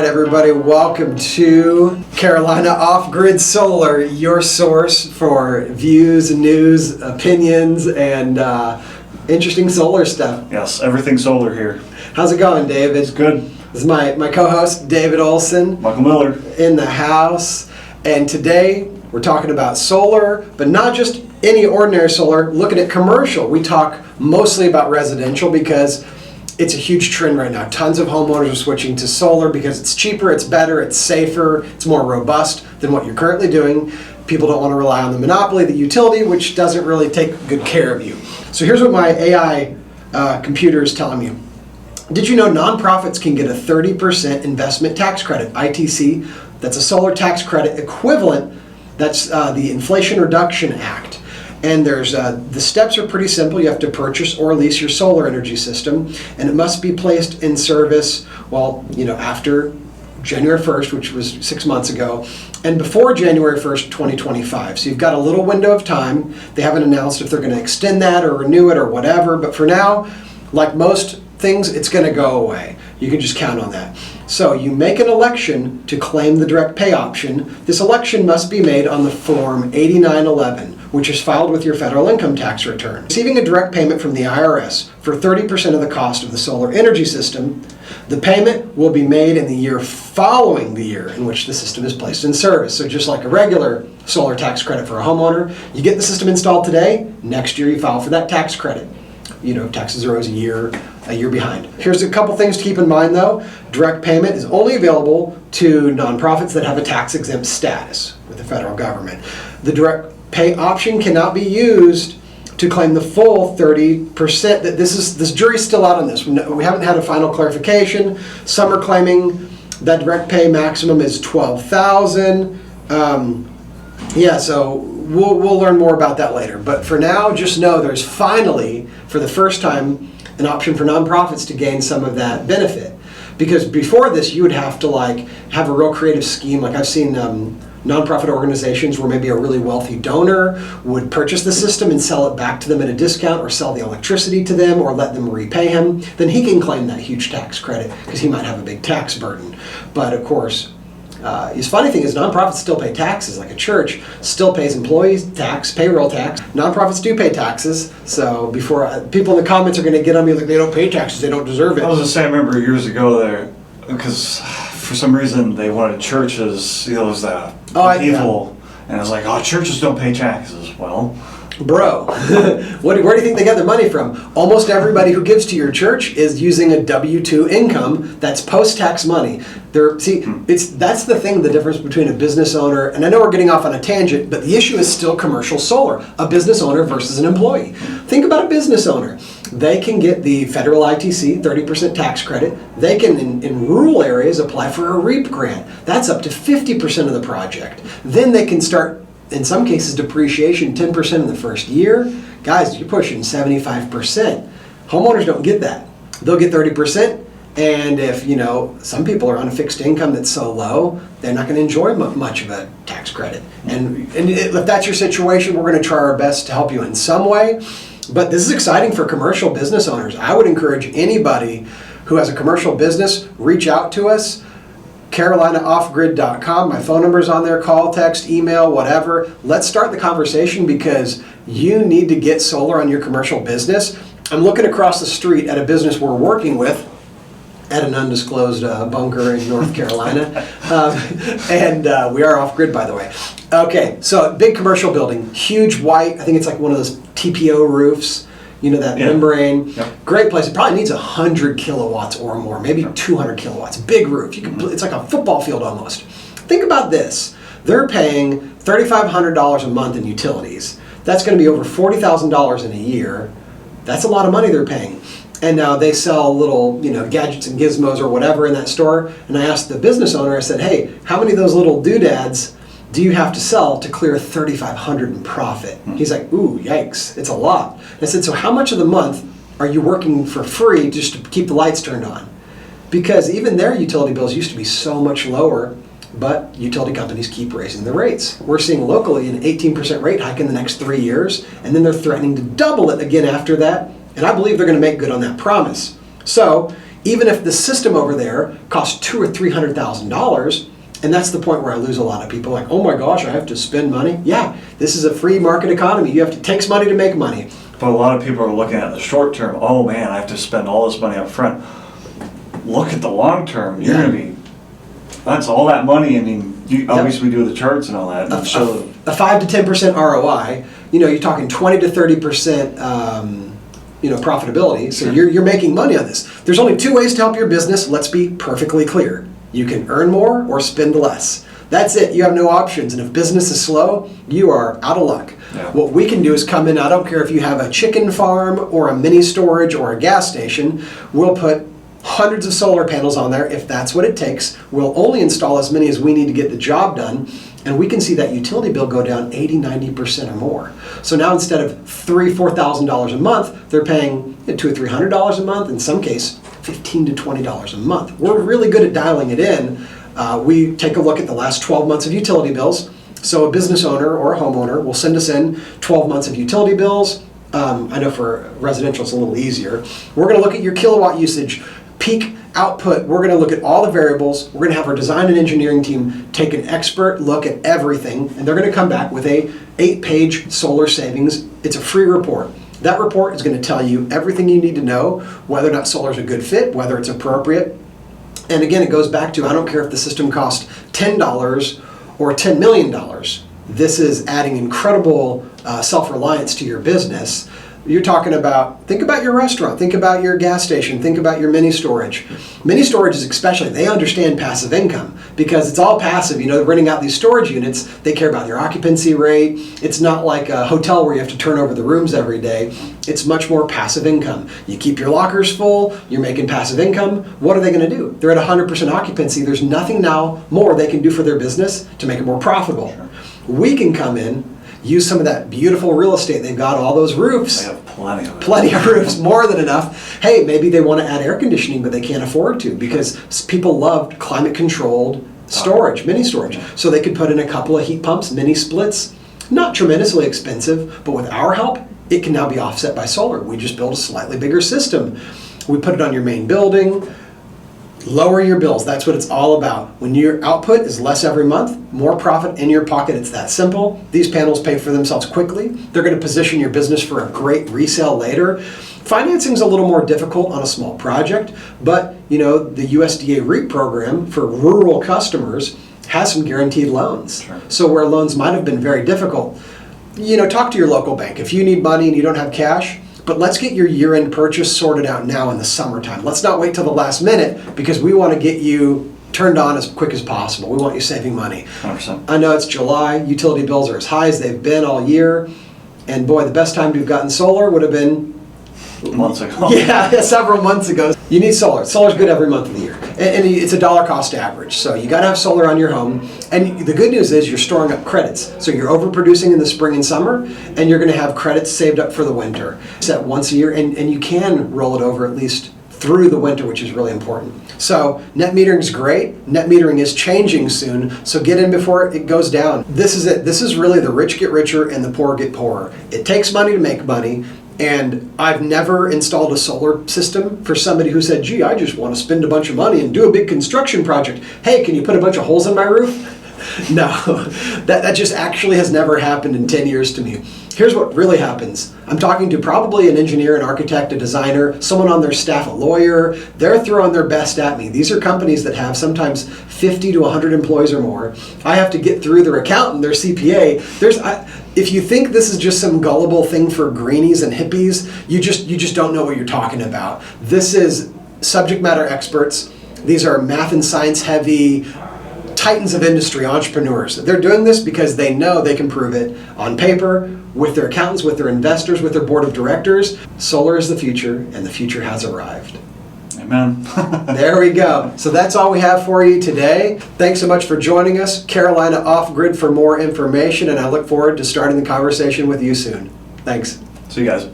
right, everybody, welcome to Carolina Off-Grid Solar, your source for views, news, opinions, and interesting solar stuff. Yes, everything solar here. How's it going, David? It's good. This is my co-host, David Olson. Michael Miller. In the house. And today, we're talking about solar, but not just any ordinary solar, looking at commercial. We talk mostly about residential because it's a huge trend right now. Tons of homeowners are switching to solar because it's cheaper, it's better, it's safer, it's more robust than what you're currently doing. People don't want to rely on the monopoly, the utility, which doesn't really take good care of you. So here's what my AI computer is telling me. Did you know nonprofits can get a 30% investment tax credit, ITC? That's a solar tax credit equivalent. That's the Inflation Reduction Act. And there's the steps are pretty simple. You have to purchase or lease your solar energy system, and it must be placed in service, well, after January 1st, which was 6 months ago, and before January 1st, 2025. So you've got a little window of time. They haven't announced if they're going to extend that or renew it or whatever, but for now, like most things, it's going to go away. You can just count on that. So you make an election to claim the direct pay option. This election must be made on the Form 8911, which is filed with your federal income tax return. Receiving a direct payment from the IRS for 30% of the cost of the solar energy system, the payment will be made in the year following the year in which the system is placed in service. So just like a regular solar tax credit for a homeowner, you get the system installed today, next year you file for that tax credit. Taxes are always a year behind. Here's a couple things to keep in mind though. Direct payment is only available to nonprofits that have a tax exempt status with the federal government. The direct pay option cannot be used to claim the full 30%. That this jury's still out on this. We haven't had a final clarification. Some are claiming that direct pay maximum is $12,000. So we'll learn more about that later. But for now, just know there's finally, for the first time, an option for nonprofits to gain some of that benefit. Because before this, you would have to have a real creative scheme. Like I've seen nonprofit organizations where maybe a really wealthy donor would purchase the system and sell it back to them at a discount, or sell the electricity to them, or let them repay him. Then he can claim that huge tax credit because he might have a big tax burden. But of course, the funny thing is nonprofits still pay taxes. Like a church still pays employees tax, payroll tax. Nonprofits do pay taxes. So before people in the comments are going to get on me like they don't pay taxes, they don't deserve it. I was just saying, I remember years ago there, because for some reason they wanted churches, it was that evil, and I was like, churches don't pay taxes. Well, bro, where do you think they get their money from? Almost everybody who gives to your church is using a W-2 income that's post-tax money. That's the thing, the difference between a business owner, and I know we're getting off on a tangent, but the issue is still commercial solar, a business owner versus an employee. Think about a business owner. They can get the federal ITC, 30% tax credit. They can, in rural areas, apply for a REAP grant. That's up to 50% of the project. Then they can start, in some cases, depreciation 10% in the first year. Guys, you're pushing 75%. Homeowners don't get that. They'll get 30%. And if, some people are on a fixed income that's so low, they're not going to enjoy much of a tax credit. And if that's your situation, we're going to try our best to help you in some way. But this is exciting for commercial business owners. I would encourage anybody who has a commercial business, reach out to us. CarolinaOffGrid.com. My phone number is on there. Call, text, email, whatever. Let's start the conversation because you need to get solar on your commercial business. I'm looking across the street at a business we're working with at an undisclosed bunker in North Carolina. And we are off-grid, by the way. Okay, so big commercial building, huge white, I think it's like one of those TPO roofs, that membrane. Yep. Great place. It probably needs 100 kilowatts or more, maybe 200 kilowatts. Big roof. It's like a football field almost. Think about this. They're paying $3,500 a month in utilities. That's going to be over $40,000 in a year. That's a lot of money they're paying. And now they sell little, gadgets and gizmos or whatever in that store. And I asked the business owner, I said, hey, how many of those little doodads do you have to sell to clear $3,500 in profit? He's like, ooh, yikes, it's a lot. And I said, so how much of the month are you working for free just to keep the lights turned on? Because even their utility bills used to be so much lower, but utility companies keep raising the rates. We're seeing locally an 18% rate hike in the next 3 years, and then they're threatening to double it again after that. And I believe they're going to make good on that promise. So even if the system over there costs $200,000 or $300,000, and that's the point where I lose a lot of people, like, oh my gosh, I have to spend money. Yeah, this is a free market economy. It takes money to make money. But a lot of people are looking at the short term. Oh man, I have to spend all this money up front. Look at the long term. You're going to be, that's all that money. I mean, obviously we do the charts and all that. And a 5 to 10% ROI, you're talking 20 to 30% profitability. So you're making money on this. There's only two ways to help your business. Let's be perfectly clear. You can earn more or spend less. That's it. You have no options. And if business is slow, you are out of luck. Yeah. What we can do is come in. I don't care if you have a chicken farm or a mini storage or a gas station. We'll put hundreds of solar panels on there if that's what it takes. We'll only install as many as we need to get the job done. And we can see that utility bill go down 80-90% or more. So now instead of $3,000-$4,000 a month, they're paying $200 or $300 a month. In some case, $15 to $20 a month. We're really good at dialing it in. We take a look at the last 12 months of utility bills. So a business owner or a homeowner will send us in 12 months of utility bills. I know for residential it's a little easier. We're going to look at your kilowatt usage, peak output. We're going to look at all the variables. We're going to have our design and engineering team take an expert look at everything, and they're going to come back with a 8-page solar savings. It's a free report. That report is going to tell you everything you need to know, whether or not solar is a good fit, whether it's appropriate. And again, it goes back to, I don't care if the system costs $10 or $10 million. This is adding incredible self-reliance to your business. You're talking about, think about your restaurant, think about your gas station, think about your mini storage. Mini storages especially, they understand passive income because it's all passive. They're renting out these storage units. They care about your occupancy rate. It's not like a hotel where you have to turn over the rooms every day. It's much more passive income. You keep your lockers full, you're making passive income. What are they going to do? They're at 100% occupancy. There's nothing now more they can do for their business to make it more profitable. Sure. We can come in, use some of that beautiful real estate. They've got all those roofs. They have plenty of it. Plenty of roofs, more than enough. Hey, maybe they want to add air conditioning, but they can't afford to because people loved climate-controlled storage, mini storage. So they could put in a couple of heat pumps, mini splits. Not tremendously expensive, but with our help, it can now be offset by solar. We just build a slightly bigger system. We put it on your main building. Lower your bills. That's what it's all about. When your output is less every month, more profit in your pocket. It's that simple. These panels pay for themselves quickly. They're going to position your business for a great resale later. Financing is a little more difficult on a small project, but the USDA REAP program for rural customers has some guaranteed loans. Sure. So where loans might have been very difficult, talk to your local bank. If you need money and you don't have cash, but let's get your year-end purchase sorted out now in the summertime. Let's not wait till the last minute because we want to get you turned on as quick as possible. We want you saving money. 100%. I know it's July. Utility bills are as high as they've been all year. And boy, the best time to have gotten solar would have been months ago. Yeah, several months ago. You need solar. Solar's good every month of the year. And it's a dollar cost average. So you got to have solar on your home. And the good news is you're storing up credits. So you're overproducing in the spring and summer, and you're going to have credits saved up for the winter. Set once a year, and you can roll it over at least through the winter, which is really important. So net metering is great. Net metering is changing soon. So get in before it goes down. This is it. This is really the rich get richer and the poor get poorer. It takes money to make money. And I've never installed a solar system for somebody who said, gee, I just want to spend a bunch of money and do a big construction project. Hey, can you put a bunch of holes in my roof? No, that just actually has never happened in 10 years to me. Here's what really happens. I'm talking to probably an engineer, an architect, a designer, someone on their staff, a lawyer. They're throwing their best at me. These are companies that have sometimes 50 to 100 employees or more. I have to get through their accountant, their CPA. If you think this is just some gullible thing for greenies and hippies, you just don't know what you're talking about. This is subject matter experts. These are math and science heavy titans of industry, entrepreneurs. They're doing this because they know they can prove it on paper, with their accountants, with their investors, with their board of directors. Solar is the future, and the future has arrived. Amen. There we go. So that's all we have for you today. Thanks so much for joining us. Carolina Off Grid for more information, and I look forward to starting the conversation with you soon. Thanks. See you guys.